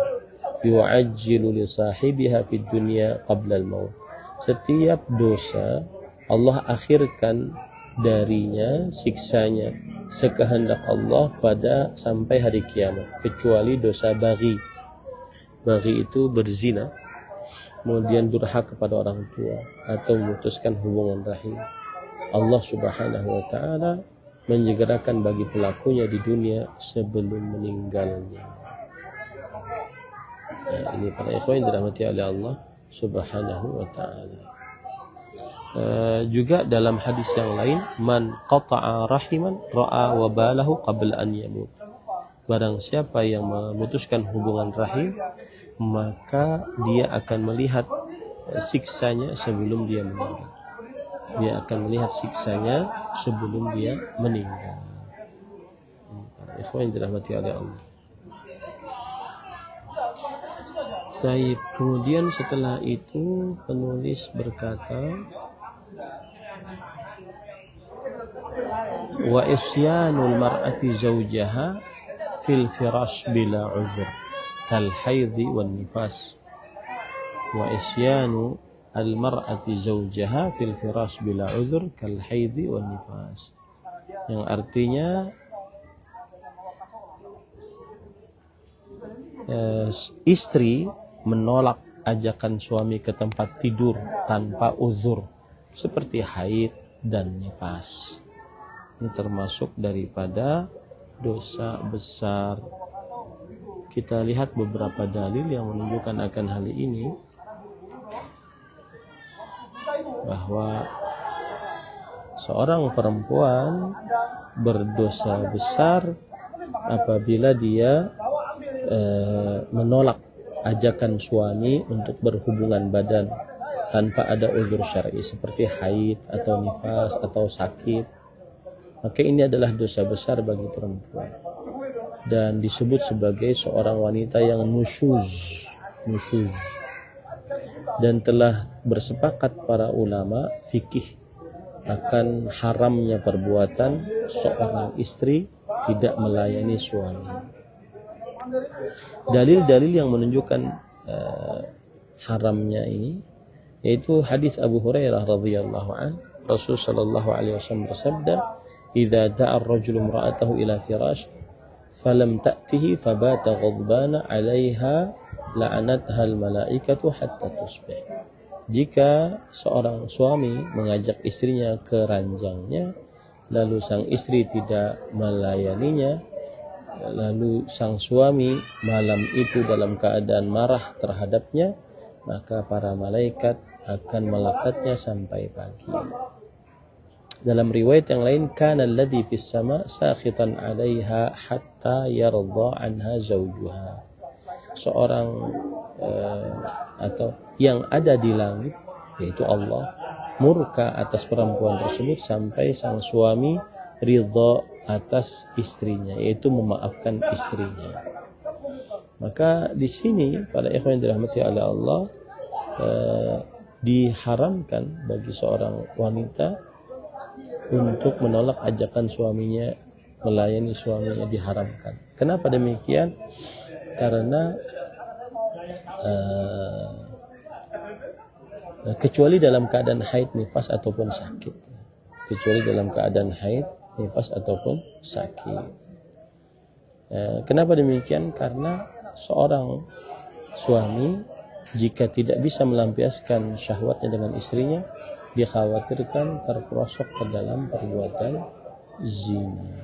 yu'ajjilu li sahibiha fid dunya qabla al-maut. Setiap dosa Allah akhirkan darinya siksanya sekehendak Allah pada sampai hari kiamat, kecuali dosa baghi. Baghi itu berzina, kemudian durhaka kepada orang tua atau memutuskan hubungan rahim. Allah Subhanahu wa taala menyegerakan bagi pelakunya di dunia sebelum meninggalnya. Ini para ikhwan yang dirahmati oleh Allah Subhanahu wa taala. Juga dalam hadis yang lain, man qata'a rahiman ra'a wabalahu qabla an yamut. Barang siapa yang memutuskan hubungan rahim, maka dia akan melihat siksanya sebelum dia meninggal. Dia akan melihat siksanya sebelum dia meninggal. Para ikhwan yang dirahmati oleh Allah. Baik, kemudian setelah itu penulis berkata, wa isyanul mar'ati zawjaha fil firash bila uzur kal haidhi wan nifas. Wa isyanu al mar'ati zawjaha fil firash bila uzur kal haidhi wan nifas, yang artinya istri menolak ajakan suami ke tempat tidur tanpa uzur seperti haid dan nifas. Ini termasuk daripada dosa besar. Kita lihat beberapa dalil yang menunjukkan akan hal ini, bahwa seorang perempuan berdosa besar apabila dia menolak ajakan suami untuk berhubungan badan tanpa ada uzur syar'i seperti haid atau nifas atau sakit. Maka ini adalah dosa besar bagi perempuan dan disebut sebagai seorang wanita yang nusyuz. Dan telah bersepakat para ulama fikih akan haramnya perbuatan seorang istri tidak melayani suami. Dalil-dalil yang menunjukkan haramnya ini yaitu hadis Abu Hurairah radhiyallahu an, Rasul sallallahu alaihi wasallam bersabda, "Idza da'a ar-rajulu imra'atahu ila firash falam ta'tihi fabata ghadbana 'alaiha la'anatha al-malaikatu hatta tusbih." Jika seorang suami mengajak istrinya ke ranjangnya, lalu sang istri tidak melayaninya, lalu sang suami malam itu dalam keadaan marah terhadapnya, maka para malaikat akan melakatnya sampai pagi. Dalam riwayat yang lain, kana alladhi fis sama sakhitan 'alaiha hatta yarda 'anha zawjuha. Seorang atau yang ada di langit, yaitu Allah, murka atas perempuan tersebut sampai sang suami ridha atas istrinya, yaitu memaafkan istrinya. Maka di sini para ikhwan yang dirahmati oleh Allah, diharamkan bagi seorang wanita untuk menolak ajakan suaminya, melayani suaminya, diharamkan. Kenapa demikian? Karena kecuali dalam keadaan haid, nifas ataupun sakit. Kecuali dalam keadaan haid, nifas ataupun sakit. Kenapa demikian? Karena seorang suami jika tidak bisa melampiaskan syahwatnya dengan istrinya, dikhawatirkan terperosok ke dalam perbuatan zina.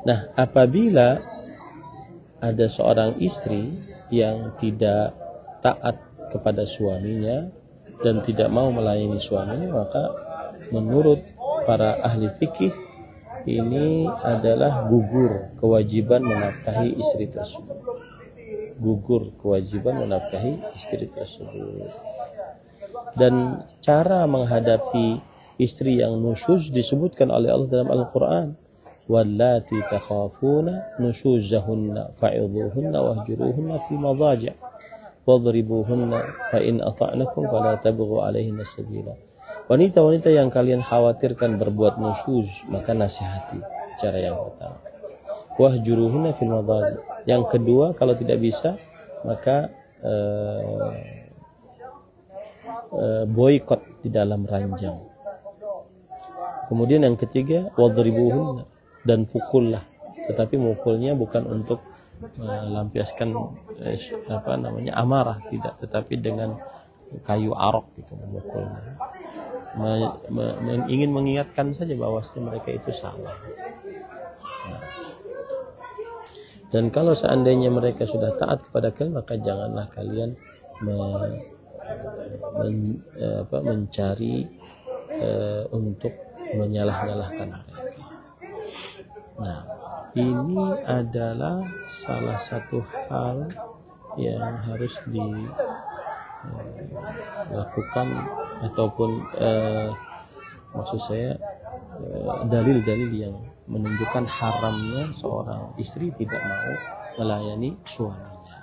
Nah, apabila ada seorang istri yang tidak taat kepada suaminya dan tidak mau melayani suaminya, maka menurut para ahli fikih ini adalah gugur kewajiban menafkahi istri tersebut. Gugur kewajiban menafkahi istri tersebut. Dan cara menghadapi istri yang nusyuz disebutkan oleh Allah dalam Al-Quran, wallati takhafuna nusyuzahunna fa'idhuhunna wahjuruhunna fil madaji' wadribuhunna fa in ata'nakum fala tabghu 'alaihinna sabila. Wanita-wanita yang kalian khawatirkan berbuat nusyuz, maka nasihati. Cara yang pertama. Wahjuruhunna fil madaji'. Yang kedua, kalau tidak bisa, maka boikot di dalam ranjang. Kemudian yang ketiga, wadribuhunna, dan pukullah. Tetapi mukulnya bukan untuk melampiaskan amarah, tidak, tetapi dengan kayu arok gitu memukulnya. Ingin mengingatkan saja bahwasanya mereka itu salah. Dan kalau seandainya mereka sudah taat kepada kalian, maka janganlah kalian mencari untuk menyalah-nyalahkan mereka. Nah, ini adalah salah satu hal yang harus dilakukan ataupun maksud saya dalil-dalil yang menunjukkan haramnya seorang istri tidak mau melayani suaminya.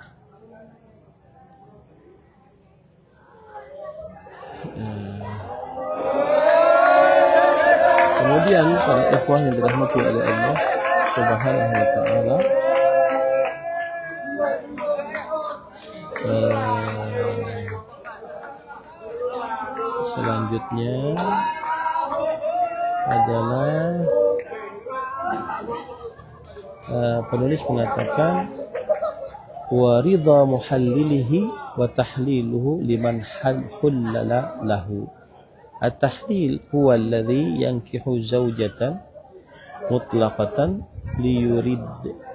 Kemudian para ikhwah yang dirahmati oleh Allah Subhanahu wa taala, selanjutnya adalah penulis mengatakan wa ridha muhallilihi wa tahliluhu liman hullala lahu. At-tahlil huwa alladhi yankihu zawjatan mutlaqatan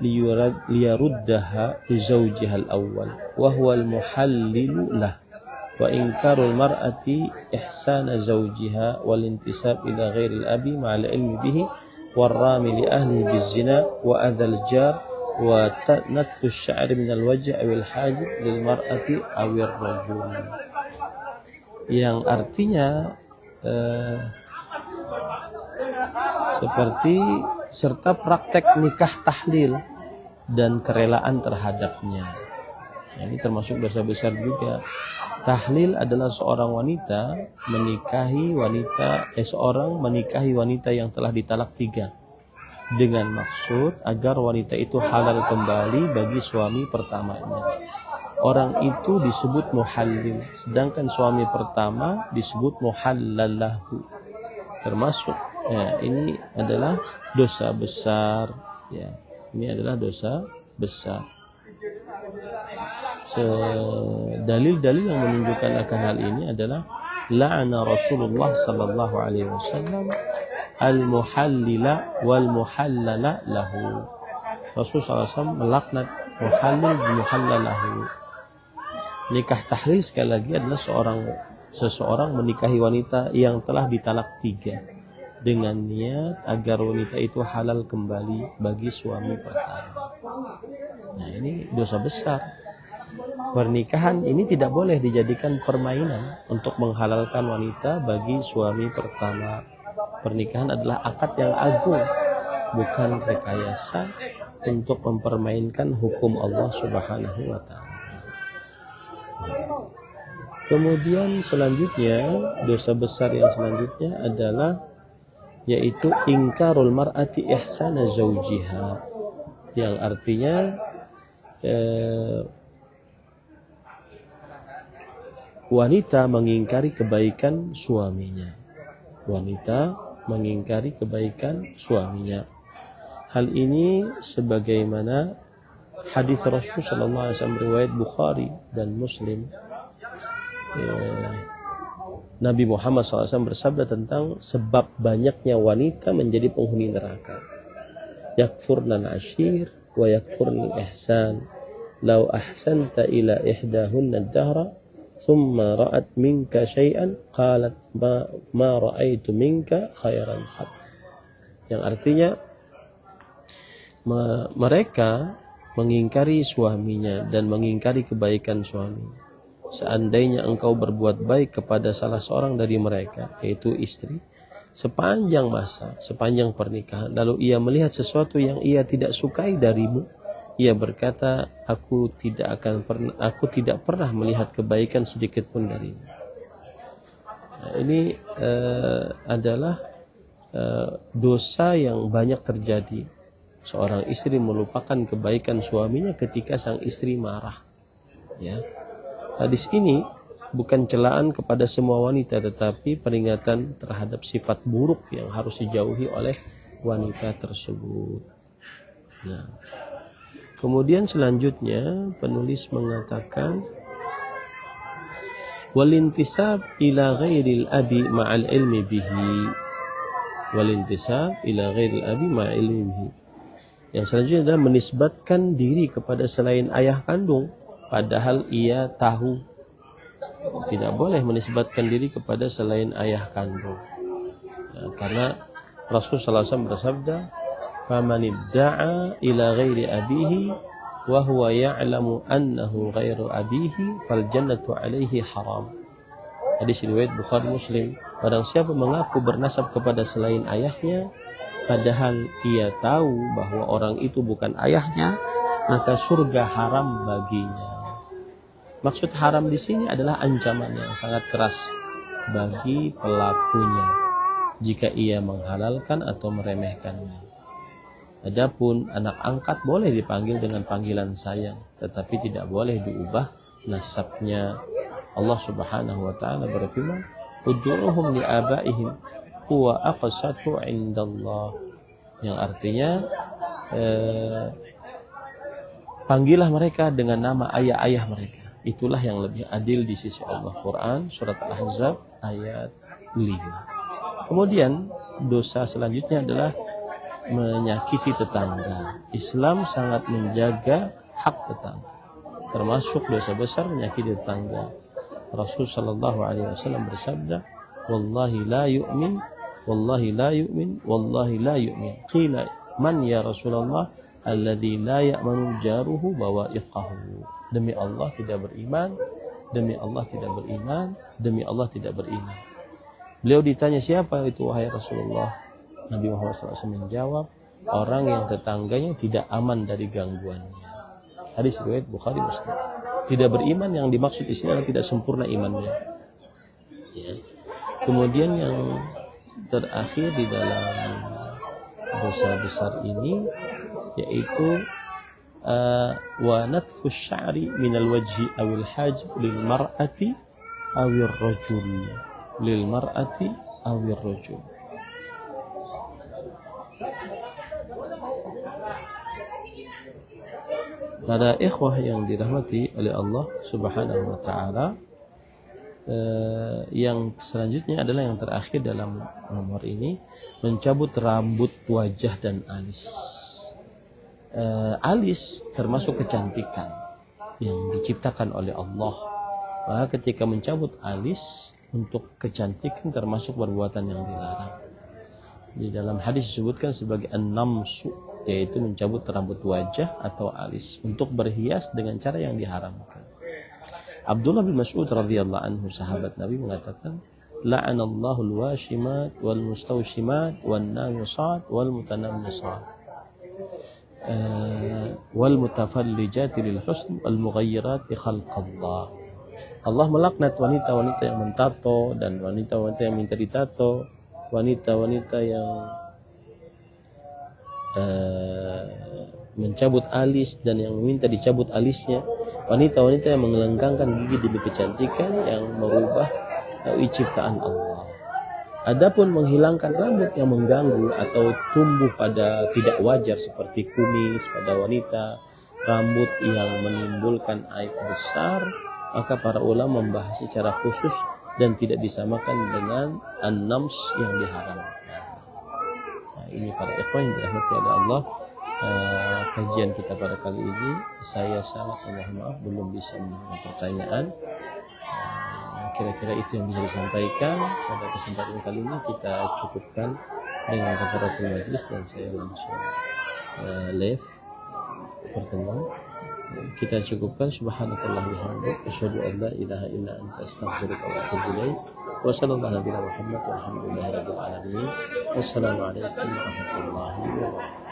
liyaruddaha li zawjiha al-awwal wa huwa al-muhallilu lah. Wa inkarul mar'ati ihsana zawjiha wal intisab ila ghairil abi ma'al ilmi bihi warrami li ahlihi bizina wa adhal jar wa natfu asy-sya'r min al-wajh aw al-hajib lil mar'ati aw ar-rajul. Yang artinya seperti serta praktek nikah tahlil dan kerelaan terhadapnya. Ini termasuk dosa besar juga. Tahlil adalah seorang wanita menikahi wanita yang telah ditalak 3 dengan maksud agar wanita itu halal kembali bagi suami pertamanya. Orang itu disebut muhallil, sedangkan suami pertama disebut muhallalahu. Termasuk ini adalah dosa besar, ya. Ini adalah dosa besar. Dalil-dalil yang menunjukkan akan hal ini adalah la'ana Rasulullah sallallahu alaihi wasallam al-muhallila wal muhallala lahu. Rasulullah SAW melaknat muhallil dan muhallalahu. Nikah tahlil sekali lagi adalah seseorang menikahi wanita yang telah ditalak 3 dengan niat agar wanita itu halal kembali bagi suami pertama. Nah, ini dosa besar. Pernikahan ini tidak boleh dijadikan permainan untuk menghalalkan wanita bagi suami pertama. Pernikahan adalah akad yang agung, bukan rekayasa untuk mempermainkan hukum Allah Subhanahu wa Ta'ala. Kemudian selanjutnya, dosa besar yang selanjutnya adalah yaitu ingkarul mar'ati ihsana zawjiha, yang artinya wanita mengingkari kebaikan suaminya. Wanita mengingkari kebaikan suaminya. Hal ini sebagaimana hadis Rasul sallallahu alaihi wasallam riwayat Bukhari dan Muslim. Nabi Muhammad SAW bersabda tentang sebab banyaknya wanita menjadi penghuni neraka. Yakfurnal ashir wa yakfurnal ihsan. Lau ahsanta ila ihdahunna ad-dahra thumma ra'at minka syai'an qalat ma ra'aitu minka khairan qat. Yang artinya mereka mengingkari suaminya dan mengingkari kebaikan suami. Seandainya engkau berbuat baik kepada salah seorang dari mereka, yaitu istri, sepanjang masa, sepanjang pernikahan, lalu ia melihat sesuatu yang ia tidak sukai darimu, ia berkata, aku tidak pernah melihat kebaikan sedikit pun darimu. Nah, ini adalah dosa yang banyak terjadi. Seorang istri melupakan kebaikan suaminya ketika sang istri marah. Ya. Hadis ini bukan celaan kepada semua wanita, tetapi peringatan terhadap sifat buruk yang harus dijauhi oleh wanita tersebut. Nah, kemudian selanjutnya penulis mengatakan walintisab ila ghairil abi ma'al ilmi bihi. Walintisab ila ghairil abi ma'al ilmi bihi. Yang selanjutnya adalah menisbatkan diri kepada selain ayah kandung padahal ia tahu. Tidak boleh menisbatkan diri kepada selain ayah kandung. Ya, karena Rasulullah SAW bersabda, "Faman idda'a ila ghairi abihi wa huwa ya'lamu annahu ghairu abihi fal jannatu 'alaihi haram." Hadis riwayat Bukhari Muslim. Barang siapa mengaku bernasab kepada selain ayahnya padahal ia tahu bahwa orang itu bukan ayahnya, maka surga haram baginya. Maksud haram di sini adalah ancaman yang sangat keras bagi pelakunya jika ia menghalalkan atau meremehkannya. Adapun anak angkat boleh dipanggil dengan panggilan sayang, tetapi tidak boleh diubah nasabnya. Allah Subhanahu wa taala berfirman, "Ud'uuhum li'abaihim huwa aqsatu 'indallah." Yang artinya panggillah mereka dengan nama ayah-ayah mereka. itulah yang lebih adil di sisi Allah. Quran surat Al-Ahzab ayat 5. Kemudian dosa selanjutnya adalah menyakiti tetangga. Islam sangat menjaga hak tetangga, termasuk dosa besar menyakiti tetangga. Rasul sallallahu alaihi wasallam bersabda, "Wallahi la yu'min, wallahi la yu'min, wallahi la yu'min." Qila, "Man ya Rasulullah?" Alladzi la ya'manu jaruhu bawa'iqahu. Demi Allah tidak beriman, demi Allah tidak beriman, demi Allah tidak beriman. Beliau ditanya, siapa itu wahai Rasulullah? Nabi Muhammad SAW menjawab, orang yang tetangganya tidak aman dari gangguannya. Hadis riwayat Bukhari Muslim. Tidak beriman yang dimaksud di sini adalah tidak sempurna imannya. Ya. Kemudian yang terakhir di dalam dosa besar ini yaitu wa natfu sya'ri minal wajhi awil hajb lil mar'ati awir rajul, lil mar'ati awir rajul. Para ikhwah yang dirahmati oleh Allah Subhanahu wa taala, yang selanjutnya adalah yang terakhir dalam nomor ini, mencabut rambut wajah dan alis. Alis termasuk kecantikan yang diciptakan oleh Allah. Maka ketika mencabut alis untuk kecantikan termasuk perbuatan yang dilarang. Di dalam hadis disebutkan sebagai an-namsu, yaitu mencabut rambut wajah atau alis untuk berhias dengan cara yang diharamkan. Abdullah bin Mas'ud radhiyallahu anhu, sahabat Nabi, mengatakan, la'anallahu al-washimat wal mustawshimat wan namisat wal mutanammisat wal mutafallijati lil husn wal mughayyirati khalqallah. Allah melaknat wanita-wanita yang mentato dan wanita-wanita yang minta ditato, wanita-wanita yang mencabut alis dan yang meminta dicabut alisnya, wanita-wanita yang menggelengkangkan gigi demi kecantikan yang merubah ciptaan Allah. Adapun menghilangkan rambut yang mengganggu atau tumbuh pada tidak wajar seperti kumis pada wanita, rambut yang menimbulkan aib besar, maka para ulama membahas secara khusus dan tidak disamakan dengan an-nams yang diharamkan. Nah, ini para ikhwan yang dirahmati oleh Allah. Kajian kita pada kali ini, saya sangat mohon maaf belum bisa menjawab pertanyaan. Kira-kira itu yang bisa disampaikan pada kesempatan kali ini. Kita cukupkan dengan kafaratul majlis dan saya langsung live pertemuan. Kita cukupkan. Subhanakallah bihamdik, asyhadu an la ilaha illa anta, astaghfiruka wa atubu ilaik. Wa sallallahu ala nabiyina Muhammad walhamdulillahirabbil alamin. Wassalamualaikum warahmatullahi wabarakatuh.